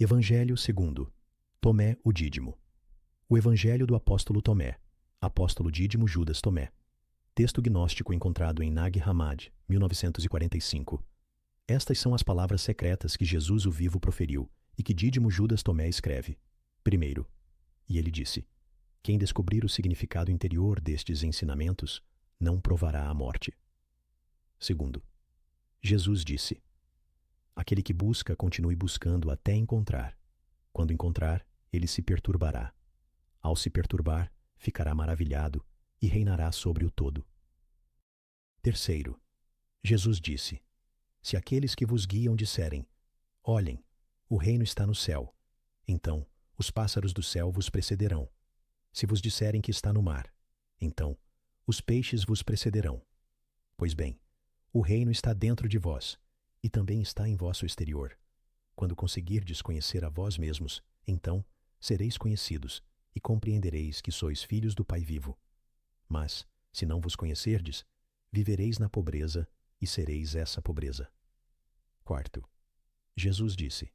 Evangelho segundo Tomé o Dídimo. O Evangelho do apóstolo Tomé, apóstolo Dídimo Judas Tomé. Texto gnóstico encontrado em Nag Hammadi, 1945. Estas são as palavras secretas que Jesus o Vivo proferiu e que Dídimo Judas Tomé escreve. Primeiro, e ele disse: quem descobrir o significado interior destes ensinamentos não provará a morte. Segundo, Jesus disse: aquele que busca, continue buscando até encontrar. Quando encontrar, ele se perturbará. Ao se perturbar, ficará maravilhado e reinará sobre o todo. Terceiro, Jesus disse: se aqueles que vos guiam disserem: olhem, o reino está no céu, então os pássaros do céu vos precederão. Se vos disserem que está no mar, então os peixes vos precederão. Pois bem, o reino está dentro de vós, e também está em vosso exterior. Quando conseguirdes conhecer a vós mesmos, então sereis conhecidos, e compreendereis que sois filhos do Pai vivo. Mas, se não vos conhecerdes, vivereis na pobreza, e sereis essa pobreza. Quarto, Jesus disse: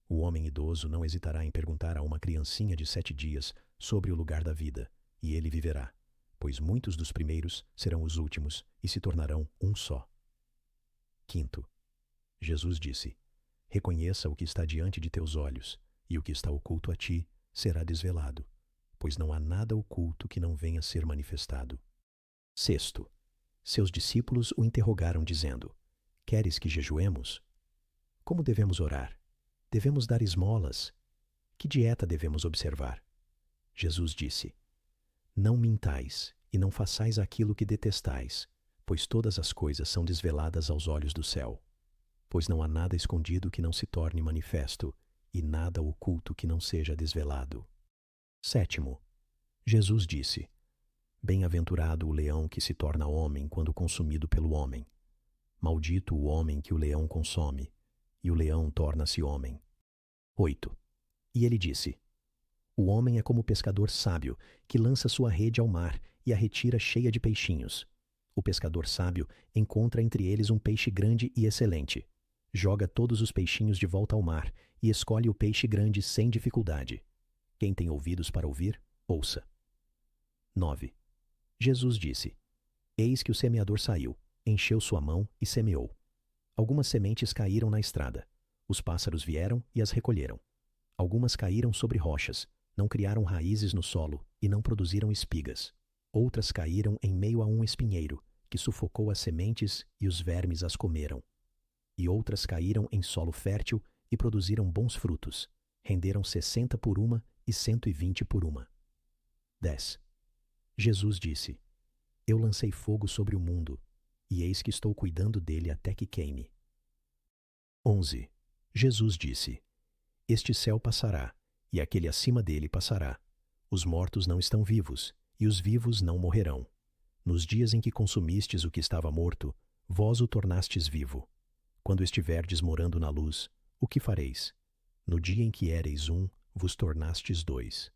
o homem idoso não hesitará em perguntar a uma criancinha de 7 dias sobre o lugar da vida, e ele viverá, pois muitos dos primeiros serão os últimos, e se tornarão um só. Quinto, Jesus disse: reconheça o que está diante de teus olhos, e o que está oculto a ti será desvelado, pois não há nada oculto que não venha a ser manifestado. Sexto, seus discípulos o interrogaram dizendo: queres que jejuemos? Como devemos orar? Devemos dar esmolas? Que dieta devemos observar? Jesus disse: não mintais e não façais aquilo que detestais, pois todas as coisas são desveladas aos olhos do céu. Pois não há nada escondido que não se torne manifesto, e nada oculto que não seja desvelado. Sétimo, Jesus disse: bem-aventurado o leão que se torna homem quando consumido pelo homem. Maldito o homem que o leão consome, e o leão torna-se homem. 8. E ele disse: o homem é como o pescador sábio, que lança sua rede ao mar e a retira cheia de peixinhos. O pescador sábio encontra entre eles um peixe grande e excelente. Joga todos os peixinhos de volta ao mar e escolhe o peixe grande sem dificuldade. Quem tem ouvidos para ouvir, ouça. 9. Jesus disse: eis que o semeador saiu, encheu sua mão e semeou. Algumas sementes caíram na estrada. Os pássaros vieram e as recolheram. Algumas caíram sobre rochas, não criaram raízes no solo e não produziram espigas. Outras caíram em meio a um espinheiro, que sufocou as sementes e os vermes as comeram. E outras caíram em solo fértil e produziram bons frutos. Renderam 60 por uma e 120 por uma. 10. Jesus disse: eu lancei fogo sobre o mundo, e eis que estou cuidando dele até que queime. 11. Jesus disse: este céu passará, e aquele acima dele passará. Os mortos não estão vivos, e os vivos não morrerão. Nos dias em que consumistes o que estava morto, vós o tornastes vivo. Quando estiverdes morando na luz, o que fareis? No dia em que éreis um, vos tornastes 2.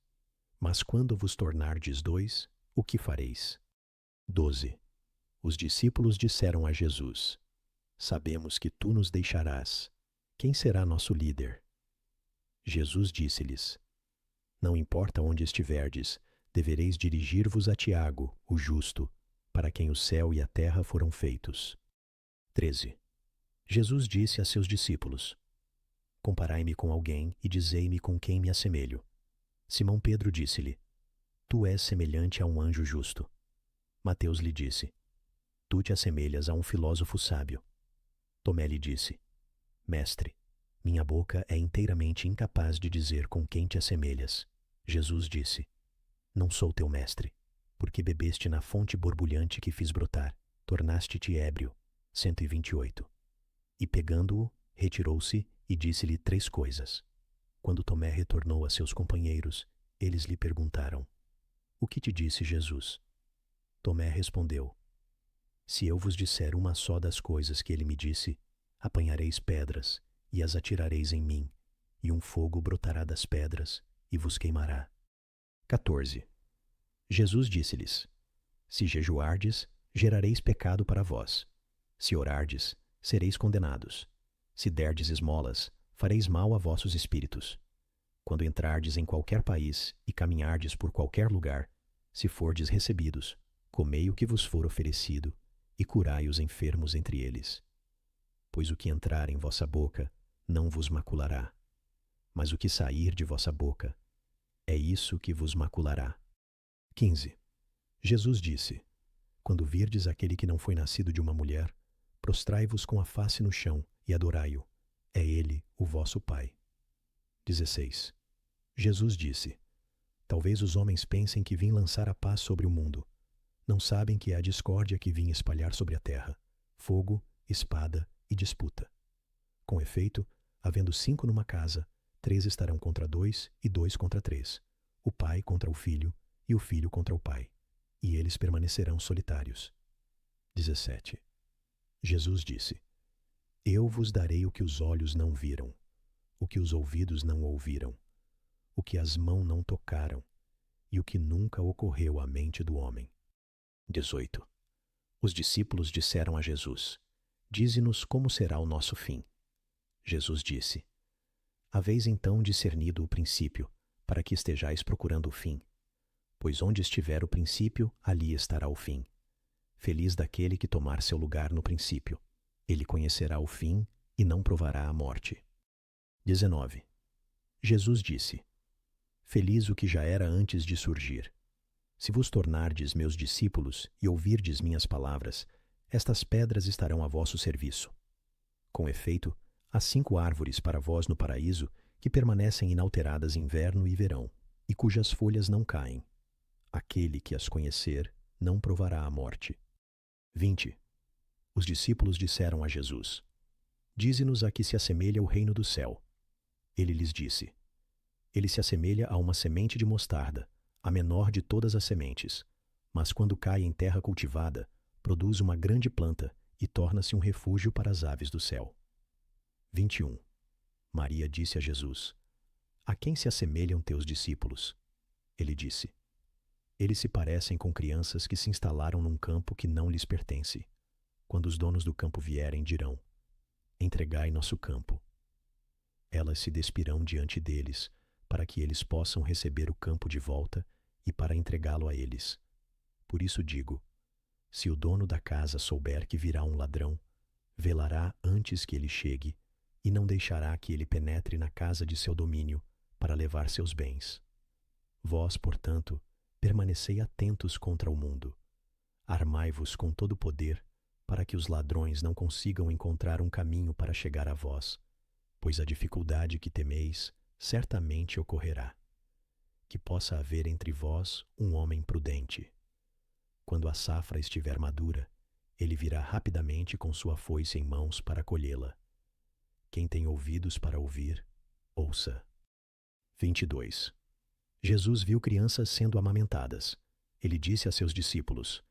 Mas quando vos tornardes 2, o que fareis? 12. Os discípulos disseram a Jesus: sabemos que tu nos deixarás. Quem será nosso líder? Jesus disse-lhes: não importa onde estiverdes, devereis dirigir-vos a Tiago, o justo, para quem o céu e a terra foram feitos. 13. Jesus disse a seus discípulos: comparai-me com alguém e dizei-me com quem me assemelho. Simão Pedro disse-lhe: tu és semelhante a um anjo justo. Mateus lhe disse: tu te assemelhas a um filósofo sábio. Tomé lhe disse: mestre, minha boca é inteiramente incapaz de dizer com quem te assemelhas. Jesus disse: não sou teu mestre, porque bebeste na fonte borbulhante que fiz brotar, tornaste-te ébrio. 128. E pegando-o, retirou-se e disse-lhe 3 coisas. Quando Tomé retornou a seus companheiros, eles lhe perguntaram: o que te disse Jesus? Tomé respondeu: se eu vos disser uma só das coisas que ele me disse, apanhareis pedras e as atirareis em mim, e um fogo brotará das pedras e vos queimará. 14. Jesus disse-lhes: se jejuardes, gerareis pecado para vós. Se orardes, sereis condenados. Se derdes esmolas, fareis mal a vossos espíritos. Quando entrardes em qualquer país e caminhardes por qualquer lugar, se fordes recebidos, comei o que vos for oferecido e curai os enfermos entre eles. Pois o que entrar em vossa boca não vos maculará, mas o que sair de vossa boca, é isso que vos maculará. 15. Jesus disse: Quando virdes aquele que não foi nascido de uma mulher, prostrai-vos com a face no chão e adorai-o. É ele o vosso Pai. 16. Jesus disse: Talvez os homens pensem que vim lançar a paz sobre o mundo. Não sabem que é a discórdia que vim espalhar sobre a terra, fogo, espada e disputa. Com efeito, havendo 5 numa casa, 3 estarão contra 2 e 2 contra 3, o pai contra o filho e o filho contra o pai, e eles permanecerão solitários. 17. Jesus disse: Eu vos darei o que os olhos não viram, o que os ouvidos não ouviram, o que as mãos não tocaram, e o que nunca ocorreu à mente do homem. 18. Os discípulos disseram a Jesus: Dize-nos como será o nosso fim. Jesus disse: Haveis então discernido o princípio, para que estejais procurando o fim. Pois onde estiver o princípio, ali estará o fim. Feliz daquele que tomar seu lugar no princípio. Ele conhecerá o fim e não provará a morte. 19. Jesus disse: Feliz o que já era antes de surgir. Se vos tornardes meus discípulos e ouvirdes minhas palavras, estas pedras estarão a vosso serviço. Com efeito, há 5 árvores para vós no paraíso que permanecem inalteradas inverno e verão, e cujas folhas não caem. Aquele que as conhecer não provará a morte. 20. Os discípulos disseram a Jesus: Dize-nos a que se assemelha o reino do céu. Ele lhes disse: Ele se assemelha a uma semente de mostarda, a menor de todas as sementes, mas quando cai em terra cultivada, produz uma grande planta e torna-se um refúgio para as aves do céu. 21. Maria disse a Jesus: A quem se assemelham teus discípulos? Ele disse: Eles se parecem com crianças que se instalaram num campo que não lhes pertence. Quando os donos do campo vierem, dirão: Entregai nosso campo. Elas se despirão diante deles, para que eles possam receber o campo de volta e para entregá-lo a eles. Por isso digo: se o dono da casa souber que virá um ladrão, velará antes que ele chegue e não deixará que ele penetre na casa de seu domínio para levar seus bens. Vós, portanto, permanecei atentos contra o mundo. Armai-vos com todo o poder, para que os ladrões não consigam encontrar um caminho para chegar a vós, pois a dificuldade que temeis certamente ocorrerá. Que possa haver entre vós um homem prudente. Quando a safra estiver madura, ele virá rapidamente com sua foice em mãos para colhê-la. Quem tem ouvidos para ouvir, ouça. 22. Jesus viu crianças sendo amamentadas. Ele disse a seus discípulos: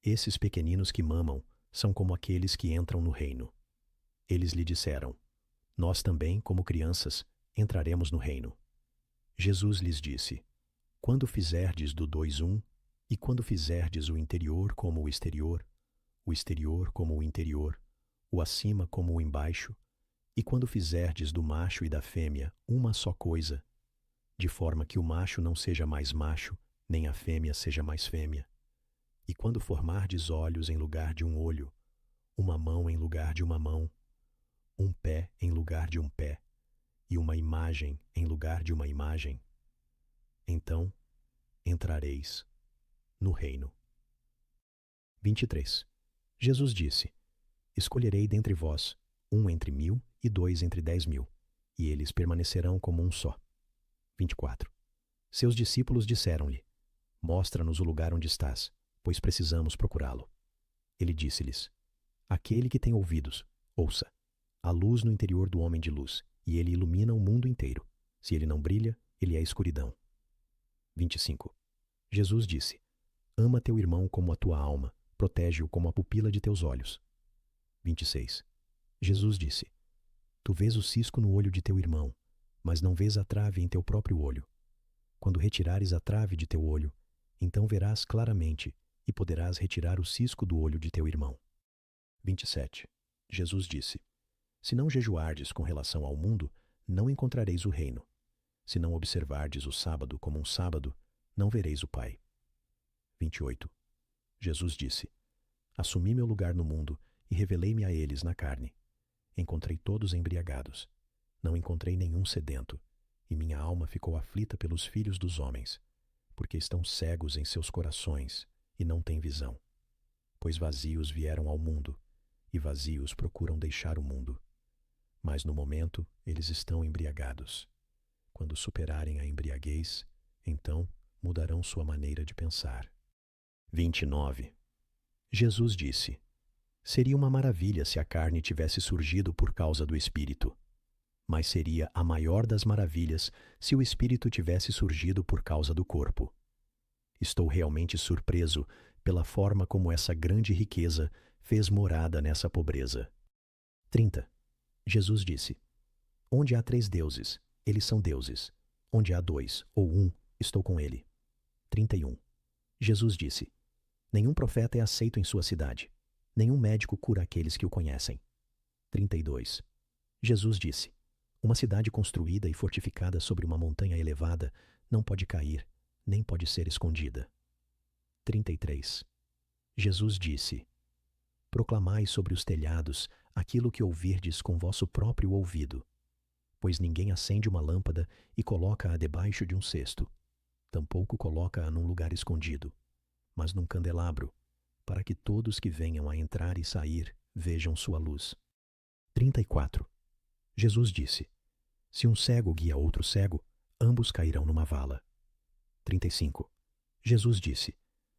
Esses pequeninos que mamam são como aqueles que entram no reino. Eles lhe disseram: Nós também, como crianças, entraremos no reino. Jesus lhes disse: Quando fizerdes do 2 um, e quando fizerdes o interior como o exterior como o interior, o acima como o embaixo, e quando fizerdes do macho e da fêmea uma só coisa, de forma que o macho não seja mais macho, nem a fêmea seja mais fêmea, e quando formardes olhos em lugar de um olho, uma mão em lugar de uma mão, um pé em lugar de um pé, e uma imagem em lugar de uma imagem, então entrareis no reino. 23. Jesus disse: Escolherei dentre vós 1 entre 1000 e 2 entre 10.000, e eles permanecerão como um só. 24. Seus discípulos disseram-lhe: Mostra-nos o lugar onde estás, pois precisamos procurá-lo. Ele disse-lhes: Aquele que tem ouvidos, ouça. Há luz no interior do homem de luz, e ele ilumina o mundo inteiro. Se ele não brilha, ele é escuridão. 25. Jesus disse: Ama teu irmão como a tua alma, protege-o como a pupila de teus olhos. 26. Jesus disse: Tu vês o cisco no olho de teu irmão, mas não vês a trave em teu próprio olho. Quando retirares a trave de teu olho, então verás claramente e poderás retirar o cisco do olho de teu irmão. 27. Jesus disse: Se não jejuardes com relação ao mundo, não encontrareis o reino. Se não observardes o sábado como um sábado, não vereis o Pai. 28. Jesus disse: Assumi meu lugar no mundo e revelei-me a eles na carne. Encontrei todos embriagados. Não encontrei nenhum sedento, e minha alma ficou aflita pelos filhos dos homens, porque estão cegos em seus corações e não têm visão. Pois vazios vieram ao mundo, e vazios procuram deixar o mundo. Mas no momento eles estão embriagados. Quando superarem a embriaguez, então mudarão sua maneira de pensar. 29. Jesus disse: Seria uma maravilha se a carne tivesse surgido por causa do Espírito. Mas seria a maior das maravilhas se o Espírito tivesse surgido por causa do corpo. Estou realmente surpreso pela forma como essa grande riqueza fez morada nessa pobreza. 30. Jesus disse: Onde há 3 deuses, eles são deuses. Onde há 2 ou 1, estou com ele. 31. Jesus disse: Nenhum profeta é aceito em sua cidade. Nenhum médico cura aqueles que o conhecem. 32. Jesus disse: Uma cidade construída e fortificada sobre uma montanha elevada não pode cair, nem pode ser escondida. 33. Jesus disse: Proclamai sobre os telhados aquilo que ouvirdes com vosso próprio ouvido. Pois ninguém acende uma lâmpada e coloca-a debaixo de um cesto. Tampouco coloca-a num lugar escondido, mas num candelabro, para que todos que venham a entrar e sair vejam sua luz. 34. Jesus disse: Se um cego guia outro cego, ambos cairão numa vala. 35. Jesus disse: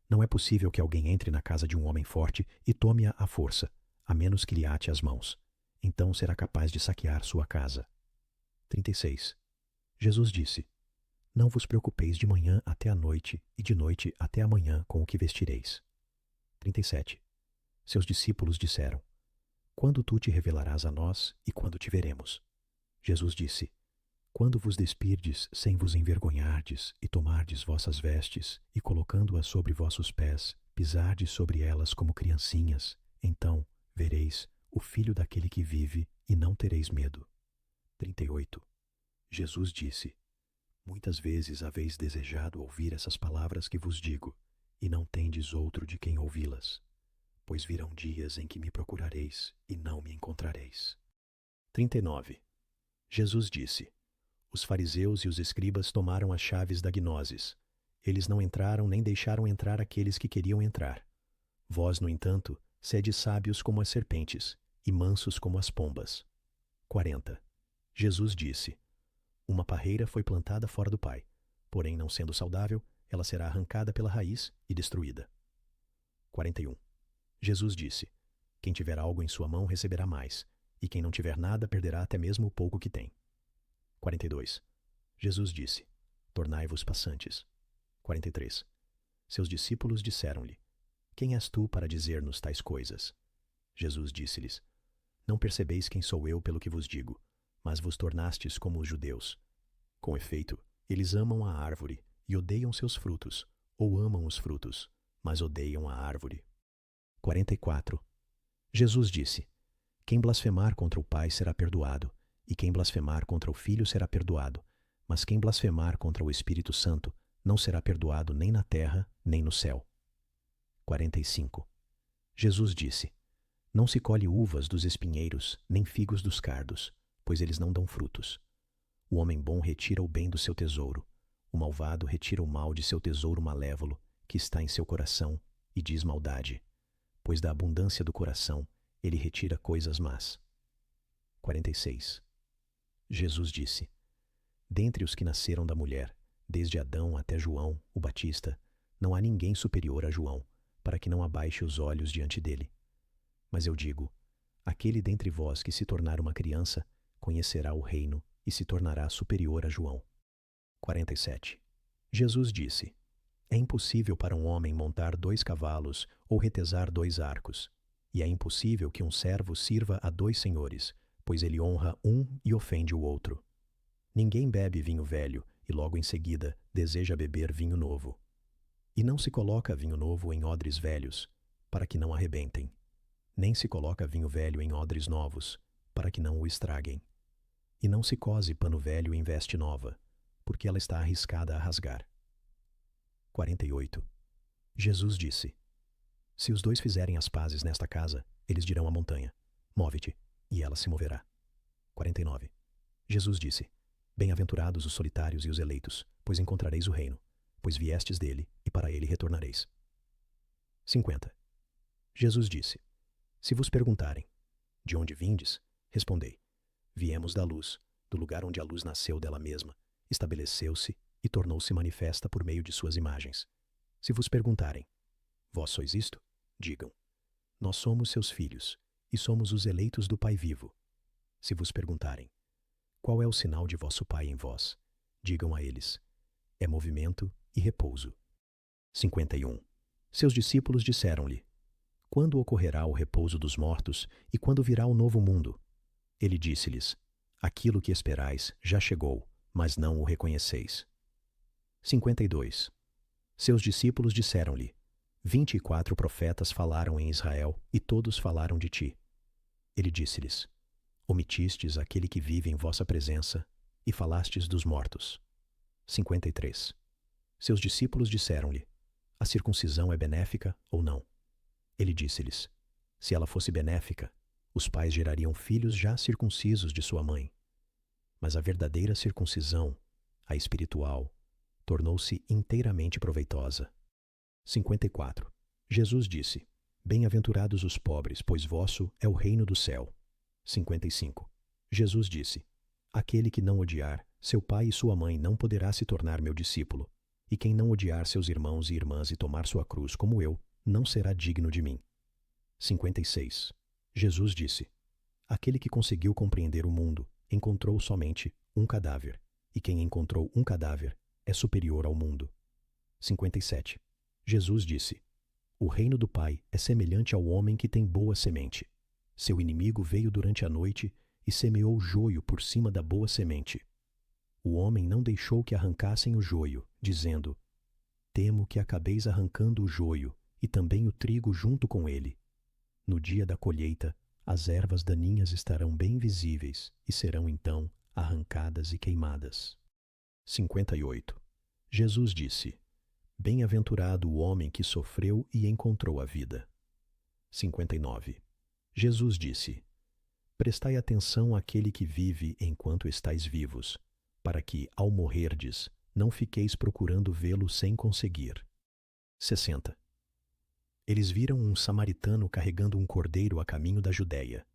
Não é possível que alguém entre na casa de um homem forte e tome-a à força, a menos que lhe ate as mãos. Então será capaz de saquear sua casa. 36. Jesus disse: Não vos preocupeis de manhã até a noite e de noite até a manhã com o que vestireis. 37. Seus discípulos disseram: Quando tu te revelarás a nós e quando te veremos? Jesus disse: Quando vos despirdes sem vos envergonhardes e tomardes vossas vestes e colocando-as sobre vossos pés, pisardes sobre elas como criancinhas, então vereis o Filho daquele que vive e não tereis medo. 38. Jesus disse: Muitas vezes haveis desejado ouvir essas palavras que vos digo, e não tendes outro de quem ouvi-las. Pois virão dias em que me procurareis e não me encontrareis. 39. Jesus disse: Os fariseus e os escribas tomaram as chaves da gnoses. Eles não entraram nem deixaram entrar aqueles que queriam entrar. Vós, no entanto, sede sábios como as serpentes e mansos como as pombas. 40. Jesus disse: Uma parreira foi plantada fora do Pai, porém, não sendo saudável, ela será arrancada pela raiz e destruída. 41. Jesus disse: Quem tiver algo em sua mão receberá mais, e quem não tiver nada perderá até mesmo o pouco que tem. 42. Jesus disse: Tornai-vos passantes. 43. Seus discípulos disseram-lhe: Quem és tu para dizer-nos tais coisas? Jesus disse-lhes: Não percebeis quem sou eu pelo que vos digo, mas vos tornastes como os judeus. Com efeito, eles amam a árvore e odeiam seus frutos, ou amam os frutos, mas odeiam a árvore. 44. Jesus disse: Quem blasfemar contra o Pai será perdoado, e quem blasfemar contra o Filho será perdoado, mas quem blasfemar contra o Espírito Santo não será perdoado nem na terra, nem no céu. 45. Jesus disse: Não se colhe uvas dos espinheiros, nem figos dos cardos, pois eles não dão frutos. O homem bom retira o bem do seu tesouro, o malvado retira o mal de seu tesouro malévolo, que está em seu coração, e diz maldade, pois da abundância do coração ele retira coisas más. 46. Jesus disse: Dentre os que nasceram da mulher, desde Adão até João, o Batista, não há ninguém superior a João, para que não abaixe os olhos diante dele. Mas eu digo: aquele dentre vós que se tornar uma criança, conhecerá o reino e se tornará superior a João. 47. Jesus disse: É impossível para um homem montar 2 cavalos ou retesar 2 arcos, e é impossível que um servo sirva a 2 senhores, pois ele honra um e ofende o outro. Ninguém bebe vinho velho e logo em seguida deseja beber vinho novo. E não se coloca vinho novo em odres velhos, para que não arrebentem. Nem se coloca vinho velho em odres novos, para que não o estraguem. e não se cose pano velho em veste nova, porque ela está arriscada a rasgar. 48. Jesus disse: Se os dois fizerem as pazes nesta casa, eles dirão à montanha: move-te, e ela se moverá. 49. Jesus disse: Bem-aventurados os solitários e os eleitos, pois encontrareis o reino, pois viestes dele, e para ele retornareis. 50. Jesus disse: Se vos perguntarem: De onde vindes? Respondei: Viemos da luz, do lugar onde a luz nasceu dela mesma, estabeleceu-se e tornou-se manifesta por meio de suas imagens. Se vos perguntarem: Vós sois isto? Digam: Nós somos seus filhos, e somos os eleitos do Pai vivo. Se vos perguntarem: Qual é o sinal de vosso Pai em vós? Digam a eles: É movimento e repouso. 51. Seus discípulos disseram-lhe: Quando ocorrerá o repouso dos mortos e quando virá o novo mundo? Ele disse-lhes: Aquilo que esperais já chegou, mas não o reconheceis. 52. Seus discípulos disseram-lhe: 24 profetas falaram em Israel e todos falaram de ti. Ele disse-lhes: Omitistes aquele que vive em vossa presença e falastes dos mortos. 53. Seus discípulos disseram-lhe: A circuncisão é benéfica ou não? Ele disse-lhes: Se ela fosse benéfica, os pais gerariam filhos já circuncisos de sua mãe. Mas a verdadeira circuncisão, a espiritual, tornou-se inteiramente proveitosa. 54. Jesus disse: Bem-aventurados os pobres, pois vosso é o reino do céu. 55. Jesus disse: Aquele que não odiar seu pai e sua mãe não poderá se tornar meu discípulo, e quem não odiar seus irmãos e irmãs e tomar sua cruz como eu, não será digno de mim. 56. Jesus disse: Aquele que conseguiu compreender o mundo encontrou somente um cadáver, e quem encontrou um cadáver é superior ao mundo. 57. Jesus disse: O reino do Pai é semelhante ao homem que tem boa semente. Seu inimigo veio durante a noite e semeou joio por cima da boa semente. O homem não deixou que arrancassem o joio, dizendo: Temo que acabeis arrancando o joio e também o trigo junto com ele. No dia da colheita, as ervas daninhas estarão bem visíveis e serão então arrancadas e queimadas. 58. Jesus disse: Bem-aventurado o homem que sofreu e encontrou a vida. 59. Jesus disse: Prestai atenção àquele que vive enquanto estáis vivos, para que, ao morrerdes, não fiqueis procurando vê-lo sem conseguir. 60. Eles viram um samaritano carregando um cordeiro a caminho da Judéia.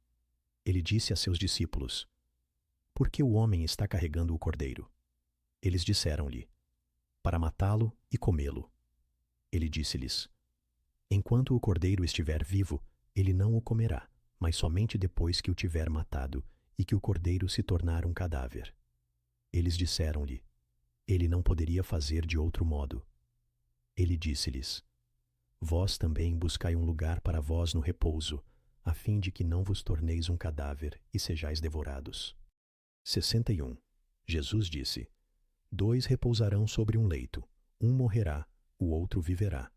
Ele disse a seus discípulos: Por que o homem está carregando o cordeiro? Eles disseram-lhe: Para matá-lo e comê-lo. Ele disse-lhes: Enquanto o cordeiro estiver vivo, ele não o comerá, mas somente depois que o tiver matado e que o cordeiro se tornar um cadáver. Eles disseram-lhe: Ele não poderia fazer de outro modo. Ele disse-lhes: Vós também buscai um lugar para vós no repouso, a fim de que não vos torneis um cadáver e sejais devorados. 61. Jesus disse: 2 repousarão sobre um leito, um morrerá, o outro viverá.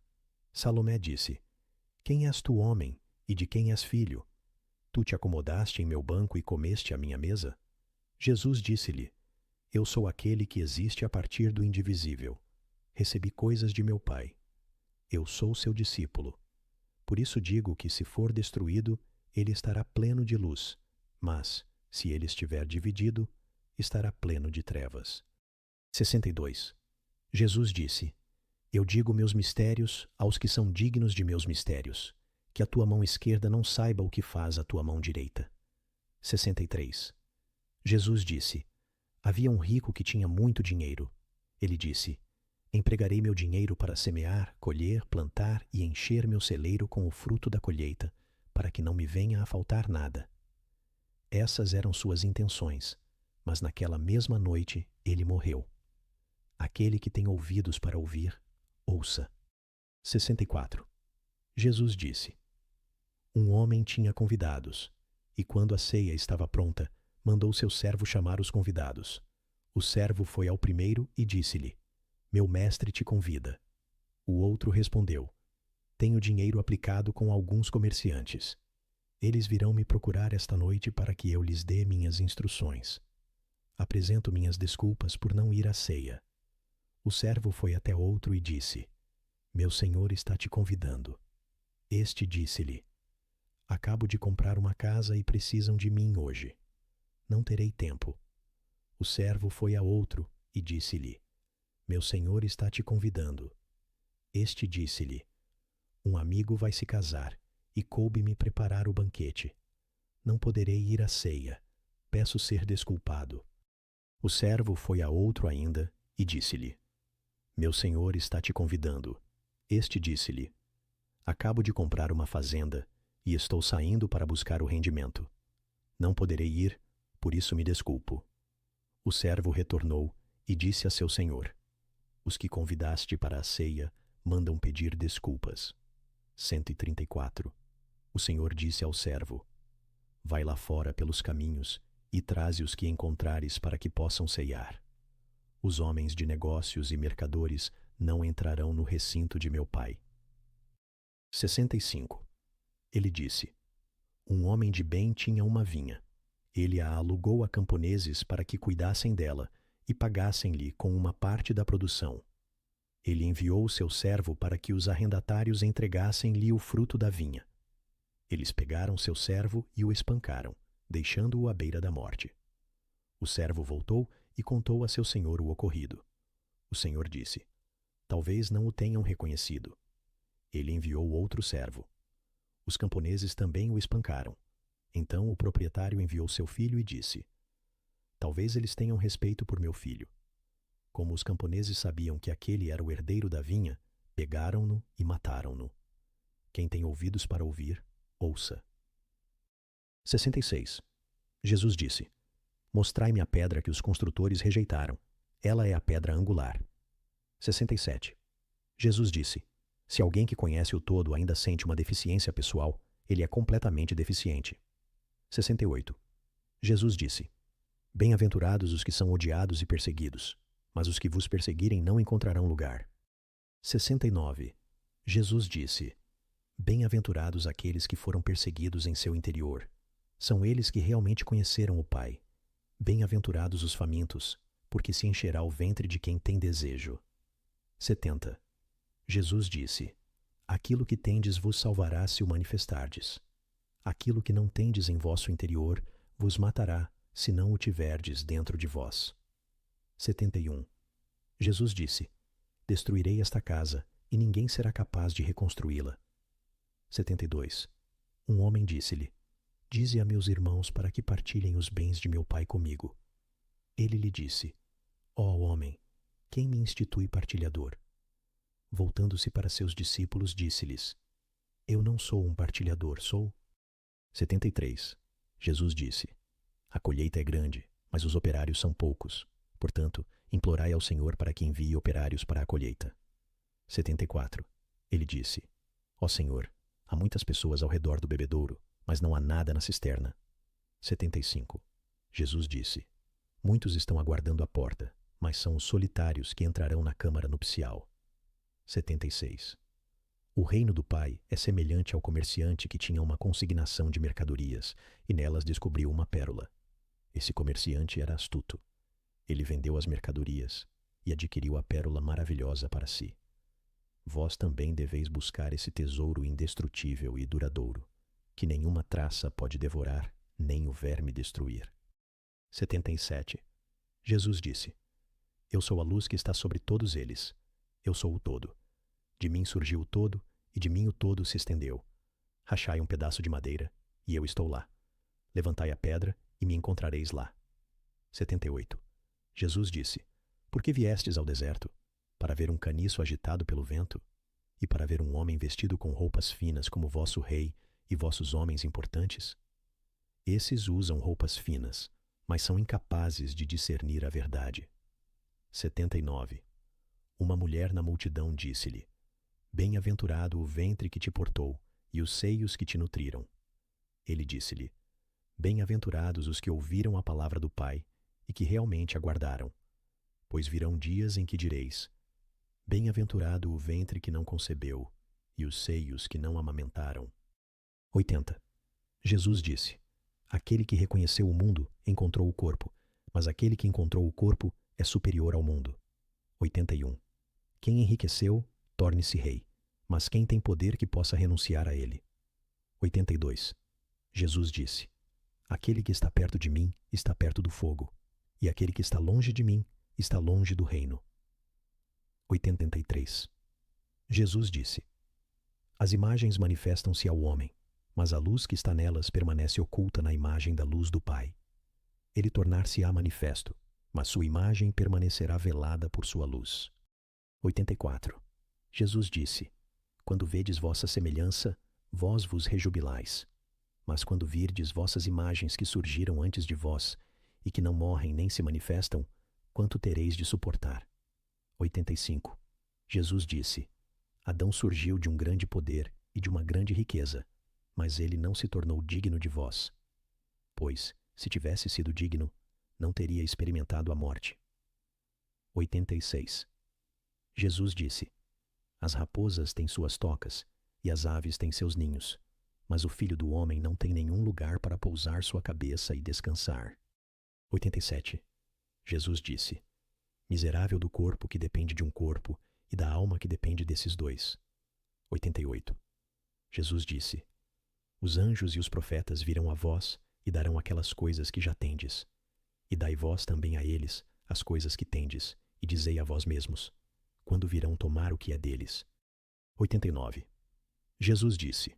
Salomé disse: Quem és tu, homem, e de quem és filho? Tu te acomodaste em meu banco e comeste à minha mesa? Jesus disse-lhe: Eu sou aquele que existe a partir do indivisível. Recebi coisas de meu Pai. Eu sou seu discípulo. Por isso digo que, se for destruído, ele estará pleno de luz, mas, se ele estiver dividido, estará pleno de trevas. 62. Jesus disse: Eu digo meus mistérios aos que são dignos de meus mistérios, que a tua mão esquerda não saiba o que faz a tua mão direita. 63. Jesus disse: Havia um rico que tinha muito dinheiro. Ele disse: Empregarei meu dinheiro para semear, colher, plantar e encher meu celeiro com o fruto da colheita, para que não me venha a faltar nada. Essas eram suas intenções, mas naquela mesma noite ele morreu. Aquele que tem ouvidos para ouvir, ouça. 64. Jesus disse: Um homem tinha convidados, e quando a ceia estava pronta, mandou seu servo chamar os convidados. O servo foi ao primeiro e disse-lhe: Meu mestre te convida. O outro respondeu: Tenho dinheiro aplicado com alguns comerciantes. Eles virão me procurar esta noite para que eu lhes dê minhas instruções. Apresento minhas desculpas por não ir à ceia. O servo foi até outro e disse: Meu senhor está te convidando. Este disse-lhe: Acabo de comprar uma casa e precisam de mim hoje. Não terei tempo. O servo foi a outro e disse-lhe: Meu senhor está te convidando. Este disse-lhe: Um amigo vai se casar e coube-me preparar o banquete. Não poderei ir à ceia. Peço ser desculpado. O servo foi a outro ainda e disse-lhe: Meu senhor está te convidando. Este disse-lhe: Acabo de comprar uma fazenda e estou saindo para buscar o rendimento. Não poderei ir, por isso me desculpo. O servo retornou e disse a seu senhor: Os que convidaste para a ceia mandam pedir desculpas. 134. O senhor disse ao servo: Vai lá fora pelos caminhos e traze os que encontrares para que possam ceiar. Os homens de negócios e mercadores não entrarão no recinto de meu pai. 65. Ele disse: Um homem de bem tinha uma vinha. Ele a alugou a camponeses para que cuidassem dela e pagassem-lhe com uma parte da produção. Ele enviou o seu servo para que os arrendatários entregassem-lhe o fruto da vinha. Eles pegaram seu servo e o espancaram, deixando-o à beira da morte. O servo voltou e contou a seu senhor o ocorrido. O senhor disse: Talvez não o tenham reconhecido. Ele enviou outro servo. Os camponeses também o espancaram. Então o proprietário enviou seu filho e disse: Talvez eles tenham respeito por meu filho. Como os camponeses sabiam que aquele era o herdeiro da vinha, pegaram-no e mataram-no. Quem tem ouvidos para ouvir, ouça. 66. Jesus disse: Mostrai-me a pedra que os construtores rejeitaram. Ela é a pedra angular. 67. Jesus disse: Se alguém que conhece o todo ainda sente uma deficiência pessoal, ele é completamente deficiente. 68. Jesus disse: Bem-aventurados os que são odiados e perseguidos, mas os que vos perseguirem não encontrarão lugar. 69. Jesus disse: Bem-aventurados aqueles que foram perseguidos em seu interior. São eles que realmente conheceram o Pai. Bem-aventurados os famintos, porque se encherá o ventre de quem tem desejo. 70. Jesus disse: Aquilo que tendes vos salvará se o manifestardes. Aquilo que não tendes em vosso interior vos matará, se não o tiverdes dentro de vós. 71. Jesus disse: Destruirei esta casa, e ninguém será capaz de reconstruí-la. 72. Um homem disse-lhe: Dize a meus irmãos para que partilhem os bens de meu pai comigo. Ele lhe disse: Ó homem, quem me institui partilhador? Voltando-se para seus discípulos, disse-lhes: Eu não sou um partilhador, sou? 73. Jesus disse: A colheita é grande, mas os operários são poucos. Portanto, implorai ao Senhor para que envie operários para a colheita. 74. Ele disse: Ó Senhor, há muitas pessoas ao redor do bebedouro, mas não há nada na cisterna. 75. Jesus disse: Muitos estão aguardando à porta, mas são os solitários que entrarão na câmara nupcial. 76. O reino do Pai é semelhante ao comerciante que tinha uma consignação de mercadorias e nelas descobriu uma pérola. Esse comerciante era astuto. Ele vendeu as mercadorias e adquiriu a pérola maravilhosa para si. Vós também deveis buscar esse tesouro indestrutível e duradouro, que nenhuma traça pode devorar, nem o verme destruir. 77. Jesus disse: Eu sou a luz que está sobre todos eles. Eu sou o todo. De mim surgiu o todo, e de mim o todo se estendeu. Rachai um pedaço de madeira, e eu estou lá. Levantai a pedra, e me encontrareis lá. 78. Jesus disse: Por que viestes ao deserto? Para ver um caniço agitado pelo vento? E para ver um homem vestido com roupas finas como vosso rei e vossos homens importantes? Esses usam roupas finas, mas são incapazes de discernir a verdade. 79. Uma mulher na multidão disse-lhe: Bem-aventurado o ventre que te portou e os seios que te nutriram. Ele disse-lhe: Bem-aventurados os que ouviram a palavra do Pai e que realmente aguardaram. Pois virão dias em que direis: Bem-aventurado o ventre que não concebeu e os seios que não amamentaram. 80. Jesus disse: Aquele que reconheceu o mundo encontrou o corpo, mas aquele que encontrou o corpo é superior ao mundo. 81. Quem enriqueceu, torne-se rei, mas quem tem poder que possa renunciar a ele? 82. Jesus disse: aquele que está perto de mim está perto do fogo, e aquele que está longe de mim está longe do reino. 83. Jesus disse: as imagens manifestam-se ao homem, mas a luz que está nelas permanece oculta na imagem da luz do Pai. Ele tornar-se-á manifesto, mas sua imagem permanecerá velada por sua luz. 84. Jesus disse: quando vedes vossa semelhança, vós vos rejubilais. Mas quando virdes vossas imagens que surgiram antes de vós, e que não morrem nem se manifestam, quanto tereis de suportar? 85. Jesus disse: Adão surgiu de um grande poder e de uma grande riqueza, mas ele não se tornou digno de vós. Pois, se tivesse sido digno, não teria experimentado a morte. 86. Jesus disse: as raposas têm suas tocas, e as aves têm seus ninhos, mas o Filho do Homem não tem nenhum lugar para pousar sua cabeça e descansar. 87. Jesus disse: miserável do corpo que depende de um corpo, e da alma que depende desses dois. 88. Jesus disse: os anjos e os profetas virão a vós e darão aquelas coisas que já tendes. E dai vós também a eles as coisas que tendes, e dizei a vós mesmos: quando virão tomar o que é deles. 89. Jesus disse: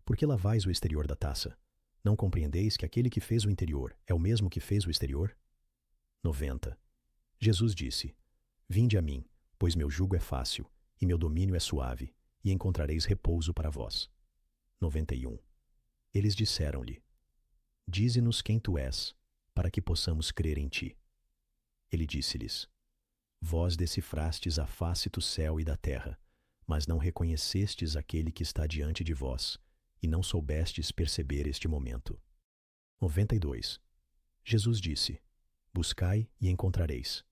por que lavais o exterior da taça? Não compreendeis que aquele que fez o interior é o mesmo que fez o exterior? 90. Jesus disse: vinde a mim, pois meu jugo é fácil, e meu domínio é suave, e encontrareis repouso para vós. 91. Eles disseram-lhe: dize-nos quem tu és, para que possamos crer em ti. Ele disse-lhes: vós decifrastes a face do céu e da terra, mas não reconhecestes aquele que está diante de vós, e não soubestes perceber este momento. 92. Jesus disse: buscai e encontrareis.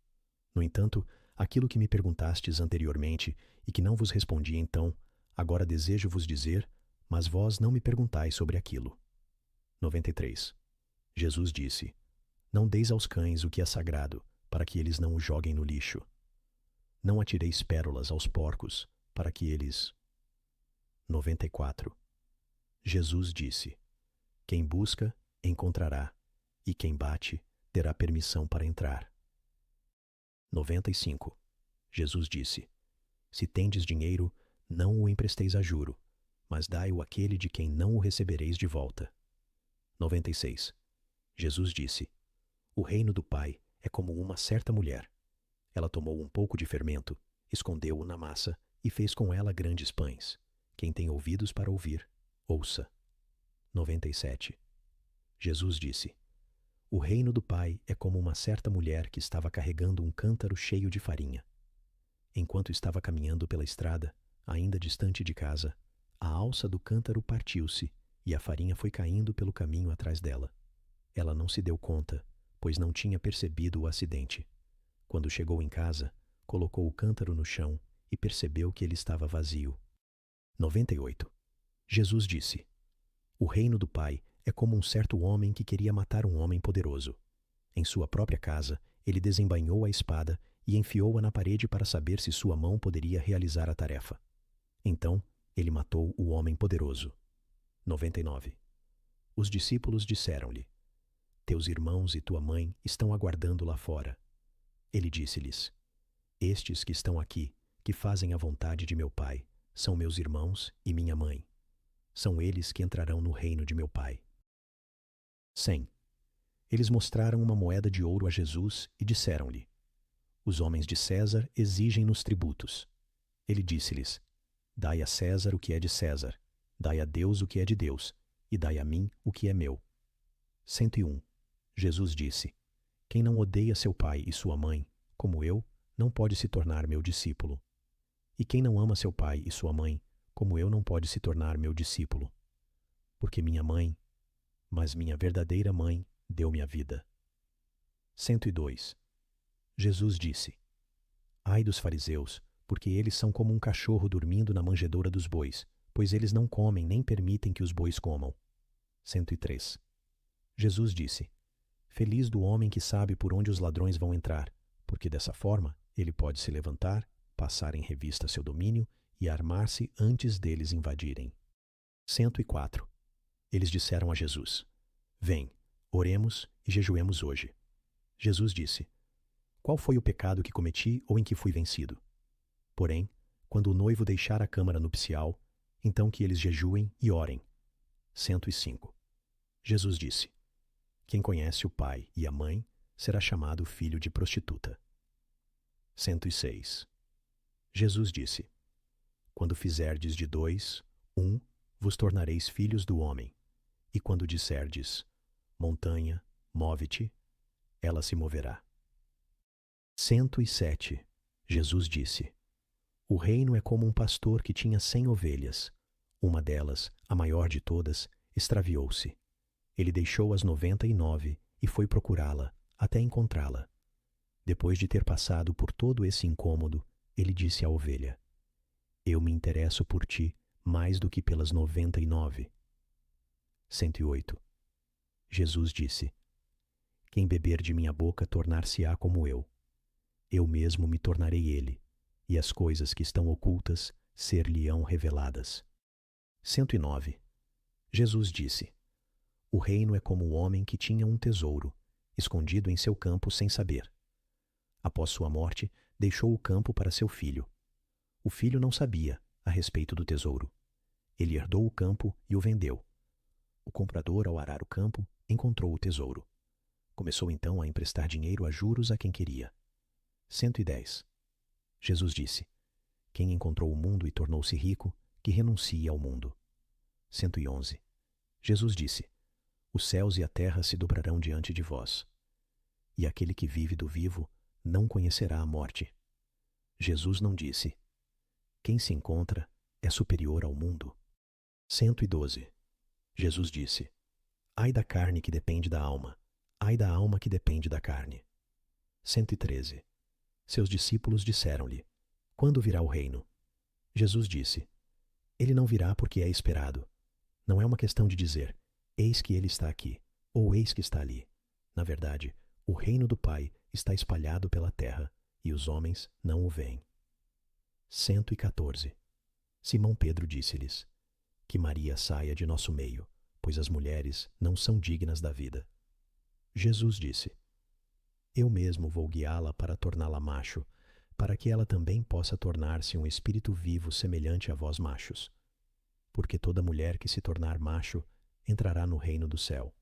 No entanto, aquilo que me perguntastes anteriormente e que não vos respondi então, agora desejo vos dizer, mas vós não me perguntais sobre aquilo. 93. Jesus disse: não deis aos cães o que é sagrado, para que eles não o joguem no lixo. Não atireis pérolas aos porcos, para que eles... 94. Jesus disse: quem busca, encontrará, e quem bate, terá permissão para entrar. 95. Jesus disse: se tendes dinheiro, não o empresteis a juro, mas dai-o àquele de quem não o recebereis de volta. 96. Jesus disse: o reino do Pai é como uma certa mulher. Ela tomou um pouco de fermento, escondeu-o na massa e fez com ela grandes pães. Quem tem ouvidos para ouvir, ouça. 97. Jesus disse: o reino do Pai é como uma certa mulher que estava carregando um cântaro cheio de farinha. Enquanto estava caminhando pela estrada, ainda distante de casa, a alça do cântaro partiu-se e a farinha foi caindo pelo caminho atrás dela. Ela não se deu conta, pois não tinha percebido o acidente. Quando chegou em casa, colocou o cântaro no chão e percebeu que ele estava vazio. 98. Jesus disse: o reino do Pai é como um certo homem que queria matar um homem poderoso. Em sua própria casa, ele desembainhou a espada e enfiou-a na parede para saber se sua mão poderia realizar a tarefa. Então, ele matou o homem poderoso. 99. Os discípulos disseram-lhe: teus irmãos e tua mãe estão aguardando lá fora. Ele disse-lhes: estes que estão aqui, que fazem a vontade de meu Pai, são meus irmãos e minha mãe. São eles que entrarão no reino de meu Pai. 100. Eles mostraram uma moeda de ouro a Jesus e disseram-lhe: os homens de César exigem-nos tributos. Ele disse-lhes: dai a César o que é de César, dai a Deus o que é de Deus, e dai a mim o que é meu. 101. Jesus disse: quem não odeia seu pai e sua mãe, como eu, não pode se tornar meu discípulo. E quem não ama seu pai e sua mãe, como eu, não pode se tornar meu discípulo. Porque minha mãe, mas minha verdadeira mãe, deu-me a vida. 102. Jesus disse: ai dos fariseus, porque eles são como um cachorro dormindo na manjedoura dos bois, pois eles não comem nem permitem que os bois comam. 103. Jesus disse: Feliz do homem que sabe por onde os ladrões vão entrar, porque dessa forma ele pode se levantar, passar em revista seu domínio e armar-se antes deles invadirem. 104. Eles disseram a Jesus: Vem, oremos e jejuemos hoje. Jesus disse: Qual foi o pecado que cometi ou em que fui vencido? Porém, quando o noivo deixar a câmara nupcial, então que eles jejuem e orem. 105. Jesus disse: Quem conhece o pai e a mãe será chamado filho de prostituta. 106. Jesus disse: Quando fizerdes de 2, 1, vos tornareis filhos do homem. E quando disserdes: montanha, move-te, ela se moverá. 107. Jesus disse: O reino é como um pastor que tinha 100 ovelhas. Uma delas, a maior de todas, extraviou-se. Ele deixou as 99 e foi procurá-la, até encontrá-la. Depois de ter passado por todo esse incômodo, ele disse à ovelha: Eu me interesso por ti mais do que pelas 99. 108. Jesus disse: Quem beber de minha boca tornar-se-á como eu. Eu mesmo me tornarei ele, e as coisas que estão ocultas ser-lhe-ão reveladas. 109. Jesus disse: O reino é como o homem que tinha um tesouro, escondido em seu campo sem saber. Após sua morte, deixou o campo para seu filho. O filho não sabia a respeito do tesouro. Ele herdou o campo e o vendeu. O comprador, ao arar o campo, encontrou o tesouro. Começou então a emprestar dinheiro a juros a quem queria. 110. Jesus disse: Quem encontrou o mundo e tornou-se rico, que renuncie ao mundo. 111. Jesus disse: Os céus e a terra se dobrarão diante de vós. E aquele que vive do vivo não conhecerá a morte. Jesus não disse: Quem se encontra é superior ao mundo. 112. Jesus disse: Ai da carne que depende da alma, ai da alma que depende da carne. 113. Seus discípulos disseram-lhe: Quando virá o reino? Jesus disse: Ele não virá porque é esperado. Não é uma questão de dizer: Eis que ele está aqui, ou eis que está ali. Na verdade, o reino do Pai está espalhado pela terra, e os homens não o veem. 114. Simão Pedro disse-lhes: Que Maria saia de nosso meio, pois as mulheres não são dignas da vida. Jesus disse: Eu mesmo vou guiá-la para torná-la macho, para que ela também possa tornar-se um espírito vivo semelhante a vós machos. Porque toda mulher que se tornar macho entrará no reino do céu.